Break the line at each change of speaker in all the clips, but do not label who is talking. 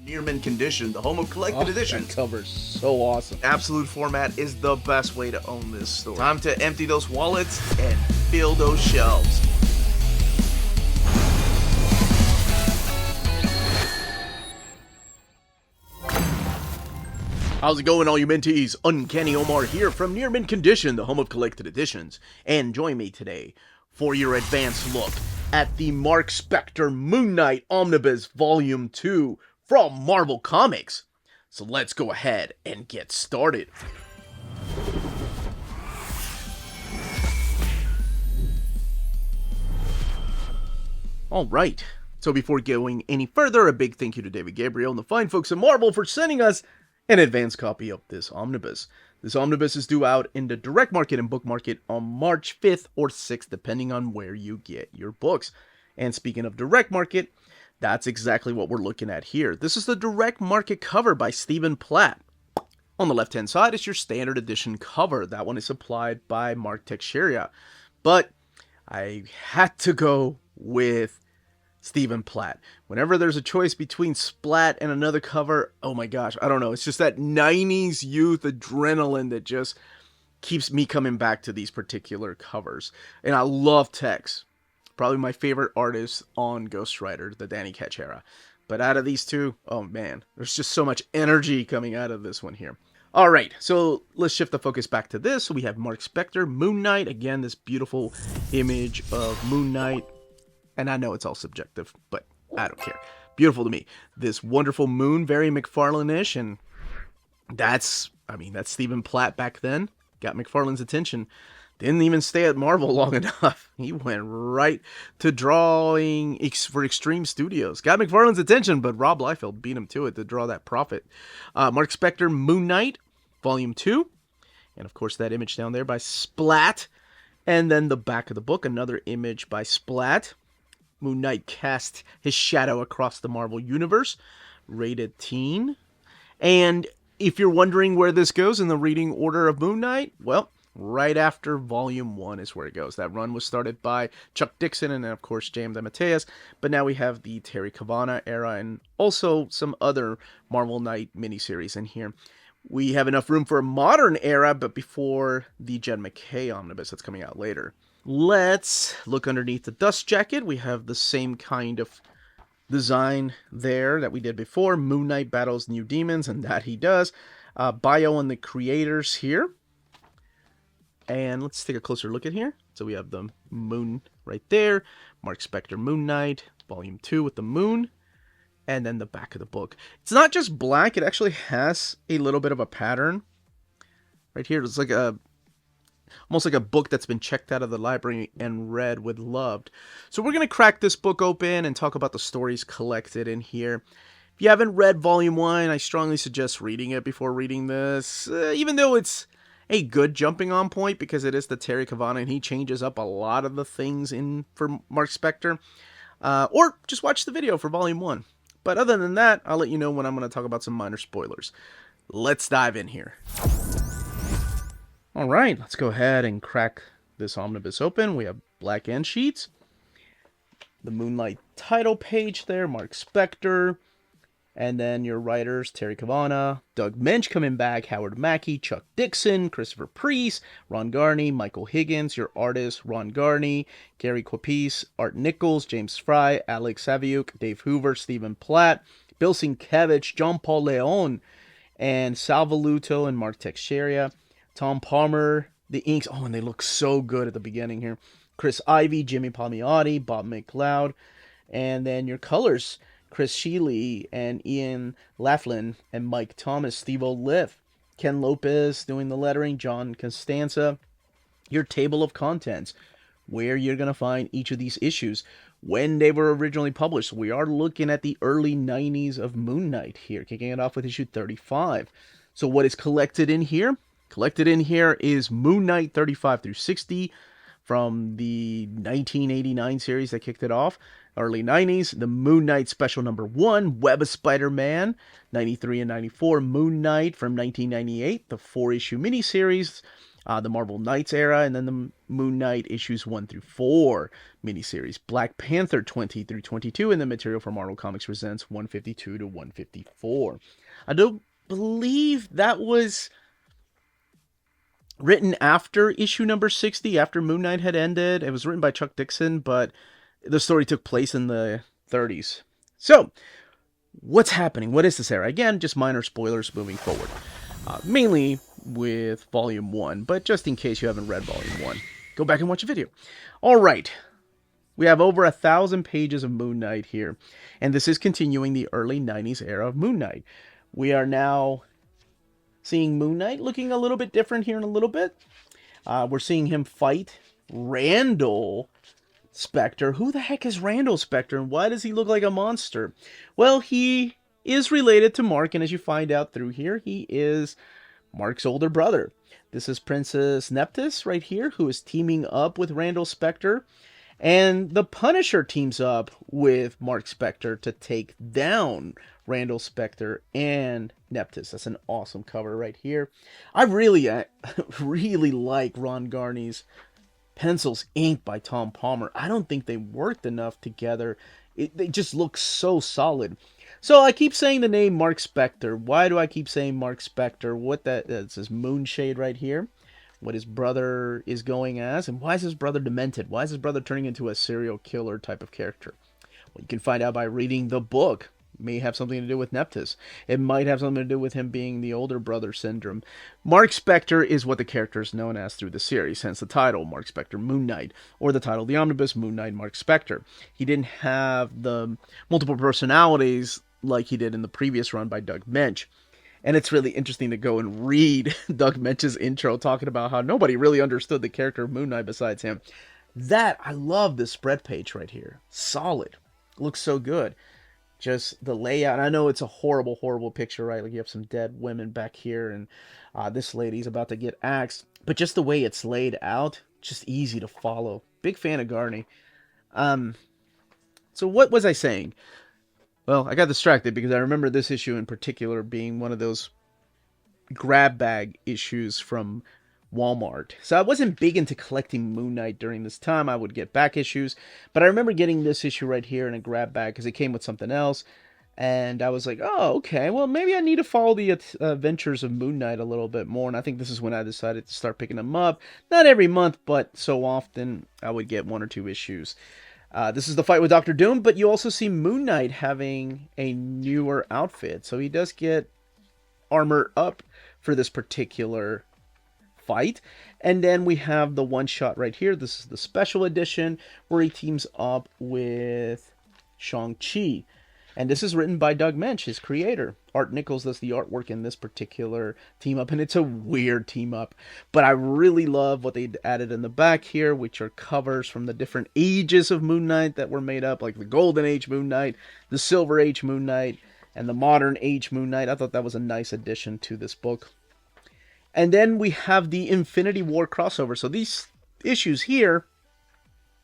Near mint condition, the home of collected editions.
That cover's so awesome.
Absolute format is the best way to own this store. Time to empty those wallets and fill those shelves. How's it going, all you minties? Uncanny Omar here from Near Mint Condition, the home of collected editions. And join me today for your advanced look at the Mark Spector Moon Knight Omnibus Volume 2 from Marvel Comics. So let's go ahead and get started. Alright, so before going any further, a big thank you to David Gabriel and the fine folks at Marvel for sending us an advanced copy of this omnibus. This omnibus is due out in the direct market and book market on March 5th or 6th, depending on where you get your books. And speaking of direct market, that's exactly what we're looking at here. This is the direct market cover by Stephen Platt. On the left-hand side is your standard edition cover. That one is supplied by Mark Texeira. But I had to go with Stephen Platt. Whenever there's a choice between Splat and another cover, oh my gosh, I don't know. It's just that 90s youth adrenaline that just keeps me coming back to these particular covers. And I love Tex. Probably my favorite artist on Ghost Rider, the Danny Ketch era. But out of these two, oh man, there's just so much energy coming out of this one here. Alright, so let's shift the focus back to this. So we have Mark Spector, Moon Knight. Again, this beautiful image of Moon Knight. And I know it's all subjective, but I don't care. Beautiful to me. This wonderful moon, very McFarlane-ish, and that's Stephen Platt back then. Got McFarlane's attention. Didn't even stay at Marvel long enough. He went right to drawing for Extreme Studios. Got McFarlane's attention, but Rob Liefeld beat him to it to draw that profit. Mark Spector, Moon Knight, Volume 2. And of course that image down there by Splat. And then the back of the book, another image by Splat. Moon Knight cast his shadow across the Marvel Universe, rated teen. And if you're wondering where this goes in the reading order of Moon Knight, well, right after Volume 1 is where it goes. That run was started by Chuck Dixon and, of course, James DeMatteis. But now we have the Terry Cavanagh era and also some other Marvel Knight miniseries in here. We have enough room for a modern era, but before the Jed MacKay omnibus that's coming out later. Let's look underneath the dust jacket. We have the same kind of design there that we did before. Moon Knight battles new demons, and that he does. Bio on the creators here. And let's take a closer look at here. So we have the moon right there. Mark Spector Moon Knight, Volume 2 with the moon. And then the back of the book. It's not just black. It actually has a little bit of a pattern. Right here, it's like almost like a book that's been checked out of the library and read with love. So we're going to crack this book open and talk about the stories collected in here. If you haven't read Volume 1, I strongly suggest reading it before reading this. Even though it's a good jumping on point because it is the Terry Cavanagh and he changes up a lot of the things in for Mark Spector. Or just watch the video for Volume 1. But other than that, I'll let you know when I'm going to talk about some minor spoilers. Let's dive in here. Alright, let's go ahead and crack this omnibus open. We have black end sheets. The Moonlight title page there, Mark Spector. And then your writers, Terry Cavanagh, Doug Moench coming back, Howard Mackie, Chuck Dixon, Christopher Priest, Ron Garney, Michael Higgins, your artists, Ron Garney, Gary Kwapis, Art Nichols, James Fry, Alex Saviuk, Dave Hoover, Stephen Platt, Bill Sienkiewicz, John Paul Leon, and Sal Voluto and Mark Texeira. Tom Palmer, the inks, oh, and they look so good at the beginning here. Chris Ivey, Jimmy Palmiotti, Bob McLeod, and then your colors, Chris Sheely and Ian Laughlin and Mike Thomas, Steve Oliff, Ken Lopez doing the lettering, John Costanza. Your table of contents, where you're going to find each of these issues, when they were originally published. We are looking at the early 90s of Moon Knight here, kicking it off with issue 35. So what is collected in here? Collected in here is Moon Knight 35 through 60 from the 1989 series that kicked it off. Early 90s, the Moon Knight Special Number 1, Web of Spider-Man, 93 and 94. Moon Knight from 1998, the 4-issue miniseries. the Marvel Knights era, and then the Moon Knight issues 1 through 4 miniseries, Black Panther 20 through 22, and the material for Marvel Comics Presents 152 to 154. I don't believe that was written after issue number 60, after Moon Knight had ended. It was written by Chuck Dixon, but the story took place in the 30s. So, what's happening? What is this era? Again, just minor spoilers moving forward. Mainly with Volume 1, but just in case you haven't read Volume 1, go back and watch a video. Alright, we have over 1,000 pages of Moon Knight here, and this is continuing the early 90s era of Moon Knight. We are now seeing Moon Knight looking a little bit different here in a little bit. We're seeing him fight Randall Spector. Who the heck is Randall Spector, and why does he look like a monster? Well, he is related to Mark, and as you find out through here, he is Mark's older brother. This is Princess Nephthys right here, who is teaming up with Randall Spector. And the Punisher teams up with Mark Spector to take down Randall Spector and Nephthys. That's an awesome cover right here. I really like Ron Garney's pencils inked by Tom Palmer. I don't think they worked enough together. They just look so solid. So I keep saying the name Mark Spector. Why do I keep saying Mark Spector? What that's his Moonshade right here. What his brother is going as, and why is his brother demented? Why is his brother turning into a serial killer type of character? Well, you can find out by reading the book. It may have something to do with Nephthys. It might have something to do with him being the older brother syndrome. Mark Spector is what the character is known as through the series, hence the title, Mark Spector Moon Knight, or the title of the omnibus, Moon Knight Mark Spector. He didn't have the multiple personalities like he did in the previous run by Doug Moench. And it's really interesting to go and read Doug Moench's intro talking about how nobody really understood the character of Moon Knight besides him. I love this spread page right here. Solid. Looks so good. Just the layout. I know it's a horrible, horrible picture, right? Like you have some dead women back here, and this lady's about to get axed. But just the way it's laid out, just easy to follow. Big fan of Garney. So what was I saying? Well, I got distracted because I remember this issue in particular being one of those grab bag issues from Walmart. So I wasn't big into collecting Moon Knight during this time. I would get back issues, but I remember getting this issue right here in a grab bag because it came with something else. And I was like, oh, okay, well, maybe I need to follow the adventures of Moon Knight a little bit more. And I think this is when I decided to start picking them up. Not every month, but so often I would get 1 or 2 issues. This is the fight with Doctor Doom, but you also see Moon Knight having a newer outfit. So he does get armor up for this particular fight. And then we have the one shot right here. This is the special edition where he teams up with Shang-Chi. And this is written by Doug Moench, his creator. Art Nichols does the artwork in this particular team up, and it's a weird team up. But I really love what they added in the back here, which are covers from the different ages of Moon Knight that were made up, like the Golden Age Moon Knight, the Silver Age Moon Knight, and the Modern Age Moon Knight. I thought that was a nice addition to this book. And then we have the Infinity War crossover. So these issues here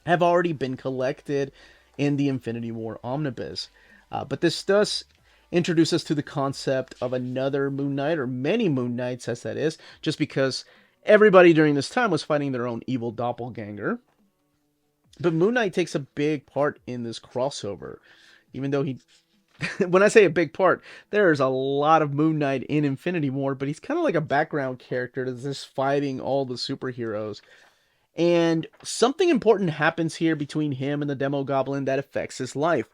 have already been collected in the Infinity War Omnibus. But this does introduce us to the concept of another Moon Knight, or many Moon Knights, as that is, just because everybody during this time was fighting their own evil doppelganger. But Moon Knight takes a big part in this crossover, even though he... when I say a big part, there's a lot of Moon Knight in Infinity War, but he's kind of like a background character that's just fighting all the superheroes. And something important happens here between him and the Demogoblin that affects his life.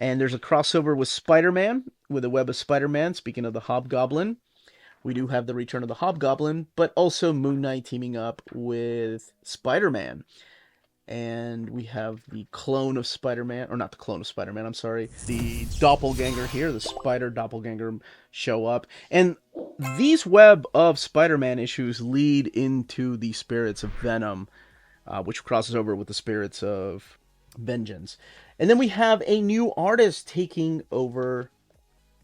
And there's a crossover with Spider-Man, with the Web of Spider-Man. Speaking of the Hobgoblin, we do have the return of the Hobgoblin, but also Moon Knight teaming up with Spider-Man. And we have the clone of Spider-Man, or not the clone of Spider-Man, I'm sorry, the doppelganger here, the Spider doppelganger show up. And these Web of Spider-Man issues lead into the Spirits of Venom, which crosses over with the Spirits of Vengeance. And then we have a new artist taking over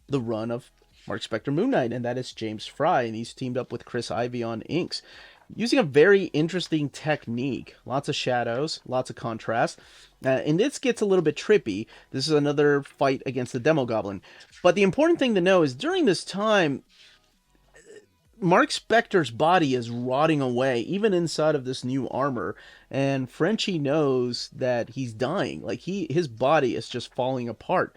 the run of Mark Spector Moon Knight, and that is James Fry, and he's teamed up with Chris Ivey on inks, using a very interesting technique. Lots of shadows, lots of contrast, and this gets a little bit trippy. This is another fight against the Demogoblin. But the important thing to know is during this time, Mark Spector's body is rotting away, even inside of this new armor, and Frenchie knows that he's dying. Like his body is just falling apart,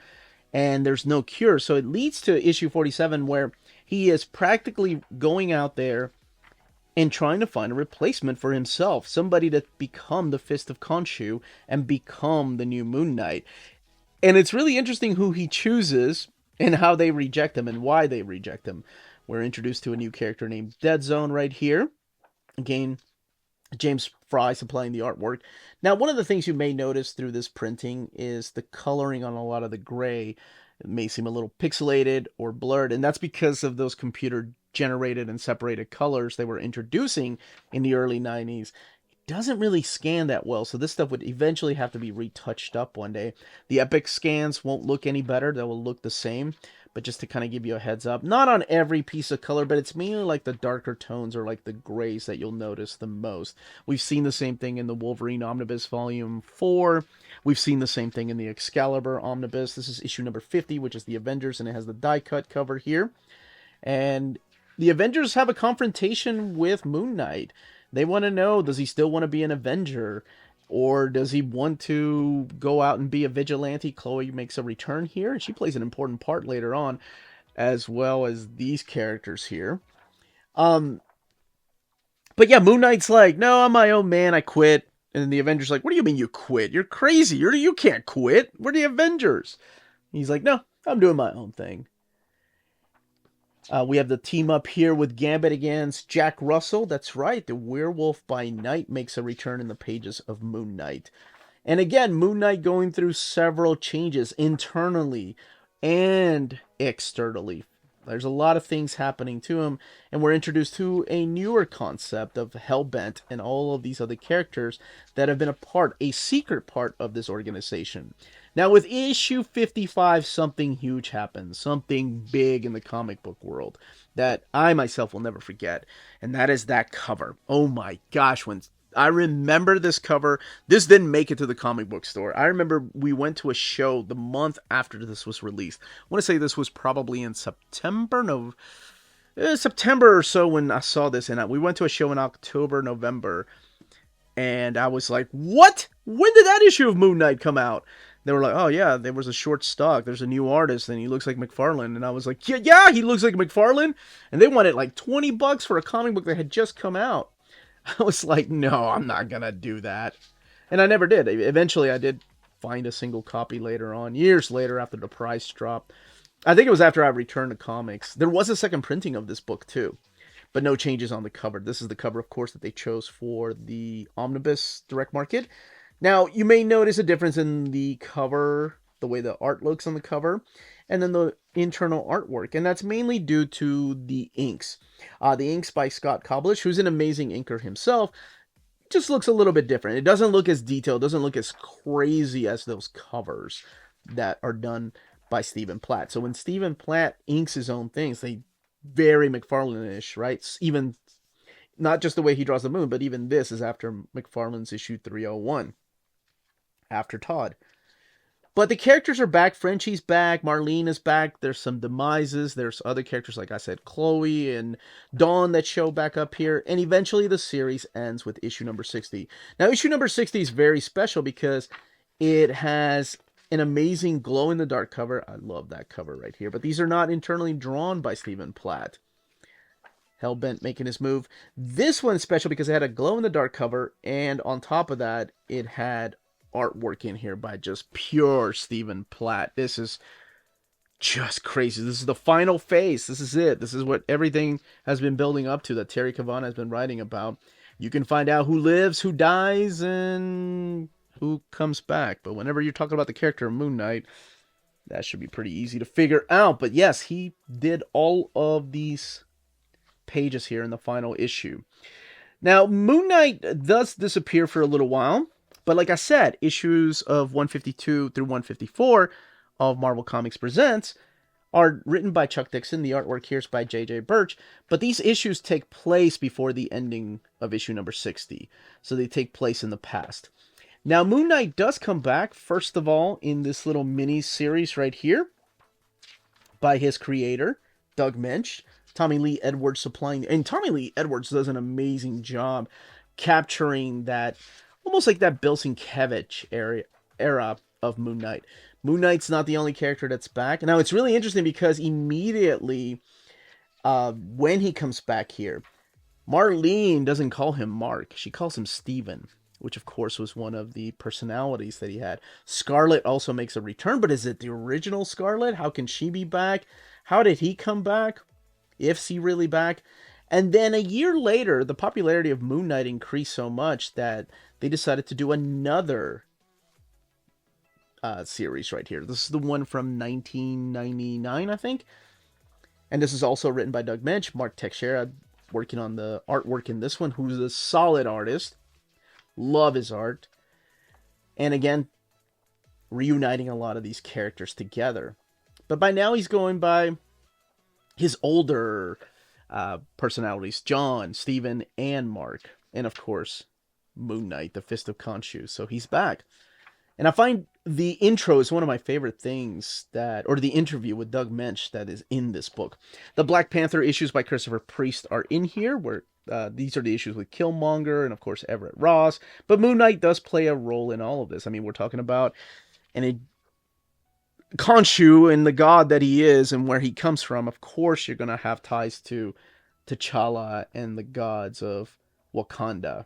and there's no cure. So it leads to issue 47, where he is practically going out there and trying to find a replacement for himself, somebody to become the Fist of Khonshu and become the new Moon Knight. And it's really interesting who he chooses and how they reject him and why they reject him. We're introduced to a new character named Dead Zone right here. Again, James Fry supplying the artwork. Now, one of the things you may notice through this printing is the coloring on a lot of the gray. It may seem a little pixelated or blurred, and that's because of those computer generated and separated colors they were introducing in the early 90s. Doesn't really scan that well, so this stuff would eventually have to be retouched up one day. The Epic scans won't look any better, they will look the same, but just to kind of give you a heads up, not on every piece of color, but it's mainly like the darker tones or like the grays that you'll notice the most. We've seen the same thing in the Wolverine Omnibus Volume 4, we've seen the same thing in the Excalibur Omnibus. This is issue number 50, which is the Avengers, and it has the die-cut cover here, and the Avengers have a confrontation with Moon Knight. They want to know, does he still want to be an Avenger? Or does he want to go out and be a vigilante? Chloe makes a return here, and she plays an important part later on, as well as these characters here. But yeah, Moon Knight's like, no, I'm my own man, I quit. And the Avengers like, what do you mean you quit? You're crazy. You can't quit. We're the Avengers. He's like, no, I'm doing my own thing. We have the team up here with Gambit against Jack Russell. That's right, the Werewolf by Night makes a return in the pages of Moon Knight. And again, Moon Knight going through several changes internally and externally. There's a lot of things happening to him, and we're introduced to a newer concept of Hellbent and all of these other characters that have been a secret part of this organization. Now, with issue 55, something huge happens, something big in the comic book world that I myself will never forget, and that is that cover. Oh my gosh, when I remember this cover. This didn't make it to the comic book store. I remember we went to a show the month after this was released. I want to say this was probably in September or so when I saw this, and we went to a show in October, November, and I was like, what? When did that issue of Moon Knight come out? They were like, oh yeah, there was a short stock. There's a new artist, and he looks like McFarlane. And I was like, yeah, he looks like McFarlane. And they wanted like $20 for a comic book that had just come out. I was like, no, I'm not gonna do that. And I never did. Eventually, I did find a single copy later on, years later after the price dropped. I think it was after I returned to comics. There was a second printing of this book too, but no changes on the cover. This is the cover, of course, that they chose for the Omnibus Direct Market. Now, you may notice a difference in the cover, the way the art looks on the cover, and then the internal artwork, and that's mainly due to the inks. The inks by Scott Koblish, who's an amazing inker himself, just looks a little bit different. It doesn't look as detailed, doesn't look as crazy as those covers that are done by Stephen Platt. So when Stephen Platt inks his own things, they very McFarlane-ish, right? Even not just the way he draws the moon, but even this is after McFarlane's issue 301, after Todd. But the characters are back. Frenchie's back. Marlene is back. There's some demises. There's other characters, like I said, Chloe and Dawn that show back up here. And eventually the series ends with issue number 60. Now, issue number 60 is very special because it has an amazing glow-in-the-dark cover. I love that cover right here. But these are not internally drawn by Stephen Platt. Hellbent making his move. This one's special because it had a glow-in-the-dark cover. And on top of that, it had artwork in here by just pure Stephen Platt. This is just crazy. This is the final phase. This is it. This is what everything has been building up to, that Terry Cavanagh has been writing about. You can find out who lives, who dies, and who comes back. But whenever you're talking about the character of Moon Knight, that should be pretty easy to figure out. But yes, he did all of these pages here in the final issue. Now, Moon Knight does disappear for a little while. But like I said, issues of 152 through 154 of Marvel Comics Presents are written by Chuck Dixon. The artwork here is by J.J. Birch. But these issues take place before the ending of issue number 60. So they take place in the past. Now, Moon Knight does come back, first of all, in this little mini-series right here by his creator, Doug Mensch. Tommy Lee Edwards supplying, and Tommy Lee Edwards does an amazing job capturing that, almost like that Bill Sienkiewicz era of Moon Knight. Moon Knight's not the only character that's back. Now, it's really interesting because immediately when he comes back here, Marlene doesn't call him Mark. She calls him Steven, which of course was one of the personalities that he had. Scarlet also makes a return, but is it the original Scarlet? How can she be back? How did he come back? Is he really back? And then a year later, the popularity of Moon Knight increased so much that they decided to do another series right here. This is the one from 1999, I think. And this is also written by Doug Mensch. Mark Texeira working on the artwork in this one, who's a solid artist. Love his art. And again, reuniting a lot of these characters together. But by now he's going by his older personalities, John, Steven, and Mark. And of course, Moon Knight, the Fist of Khonshu. So he's back. And I find the intro is one of my favorite things or the interview with Doug Mensch that is in this book. The Black Panther issues by Christopher Priest are in here, where these are the issues with Killmonger and, of course, Everett Ross. But Moon Knight does play a role in all of this. I mean, we're talking about Khonshu and the god that he is and where he comes from. Of course, you're going to have ties to T'Challa and the gods of Wakanda.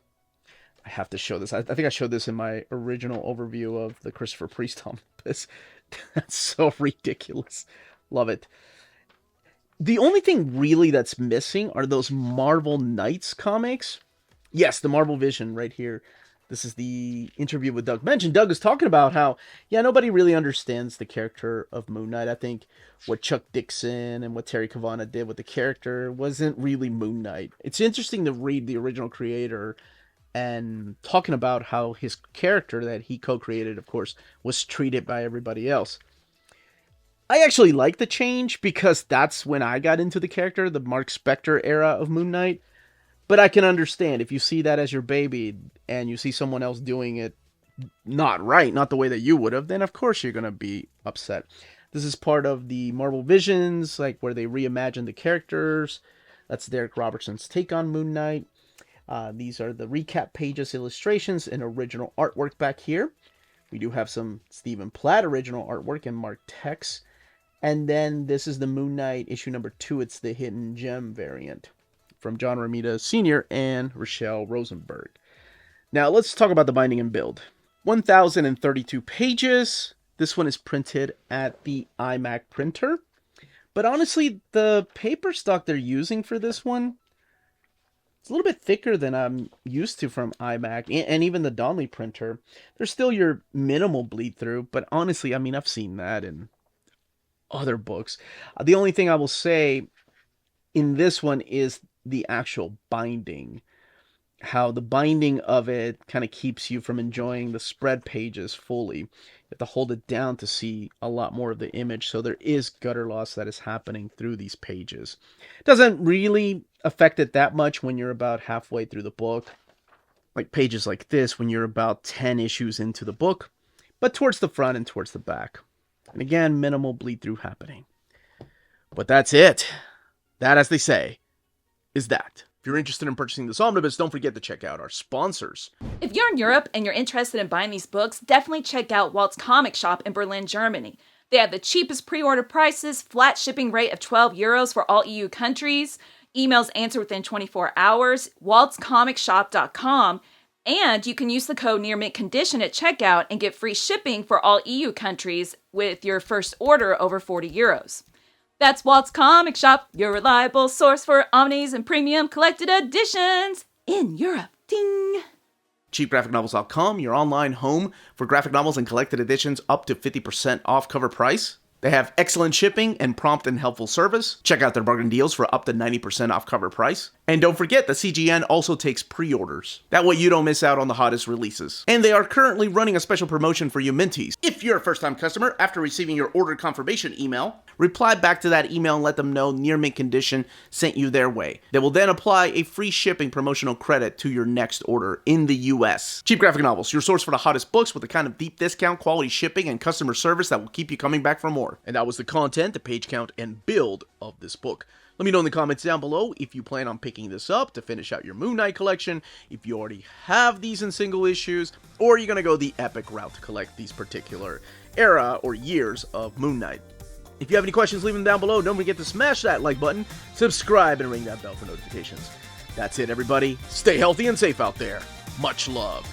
I have to show this. I think I showed this in my original overview of the Christopher Priest omnibus. That's so ridiculous. Love it. The only thing really that's missing are those Marvel Knights comics. Yes, the Marvel Vision right here. This is the interview with Doug Mensch. And Doug is talking about how, nobody really understands the character of Moon Knight. I think what Chuck Dixon and what Terry Cavanagh did with the character wasn't really Moon Knight. It's interesting to read the original creator and talking about how his character that he co-created, of course, was treated by everybody else. I actually like the change because that's when I got into the character, the Mark Spector era of Moon Knight. But I can understand if you see that as your baby and you see someone else doing it not right, not the way that you would have, then of course you're going to be upset. This is part of the Marvel Visions, like where they reimagine the characters. That's Derek Robertson's take on Moon Knight. These are the recap pages, illustrations, and original artwork back here. We do have some Stephen Platt original artwork and Mark Tex. And then this is the Moon Knight issue number 2. It's the Hidden Gem variant from John Romita Sr. and Rochelle Rosenberg. Now let's talk about the binding and build. 1,032 pages. This one is printed at the iMac printer. But honestly, the paper stock they're using for this one, it's a little bit thicker than I'm used to from iMac and even the Donnelly printer. There's still your minimal bleed through, but honestly, I mean, I've seen that in other books. The only thing I will say in this one is the actual binding. How the binding of it kind of keeps you from enjoying the spread pages fully. You have to hold it down to see a lot more of the image, so there is gutter loss that is happening through these pages. It doesn't really affect it that much when you're about halfway through the book, like pages like this when you're about 10 issues into the book, but towards the front and towards the back. And again, minimal bleed through happening. But that's it. That, as they say, is that. If you're interested in purchasing this omnibus, don't forget to check out our sponsors.
If you're in Europe and you're interested in buying these books, definitely check out Walt's Comic Shop in Berlin, Germany. They have the cheapest pre-order prices, flat shipping rate of €12 for all EU countries, emails answered within 24 hours, waltzcomicshop.com, and you can use the code Near Mint Condition at checkout and get free shipping for all EU countries with your first order over €40. That's Walt's Comic Shop, your reliable source for omnis and premium collected editions in Europe. Ding!
CheapGraphicNovels.com, your online home for graphic novels and collected editions up to 50% off cover price. They have excellent shipping and prompt and helpful service. Check out their bargain deals for up to 90% off cover price. And don't forget, the CGN also takes pre-orders. That way you don't miss out on the hottest releases. And they are currently running a special promotion for you Minties. If you're a first-time customer, after receiving your order confirmation email, reply back to that email and let them know Near Mint Condition sent you their way. They will then apply a free shipping promotional credit to your next order in the US. Cheap Graphic Novels, your source for the hottest books with the kind of deep discount, quality shipping, and customer service that will keep you coming back for more. And that was the content, the page count, and build of this book. Let me know in the comments down below if you plan on picking this up to finish out your Moon Knight collection, if you already have these in single issues, or you're going to go the epic route to collect these particular era or years of Moon Knight. If you have any questions, leave them down below. Don't forget to smash that like button, subscribe, and ring that bell for notifications. That's it, everybody. Stay healthy and safe out there. Much love.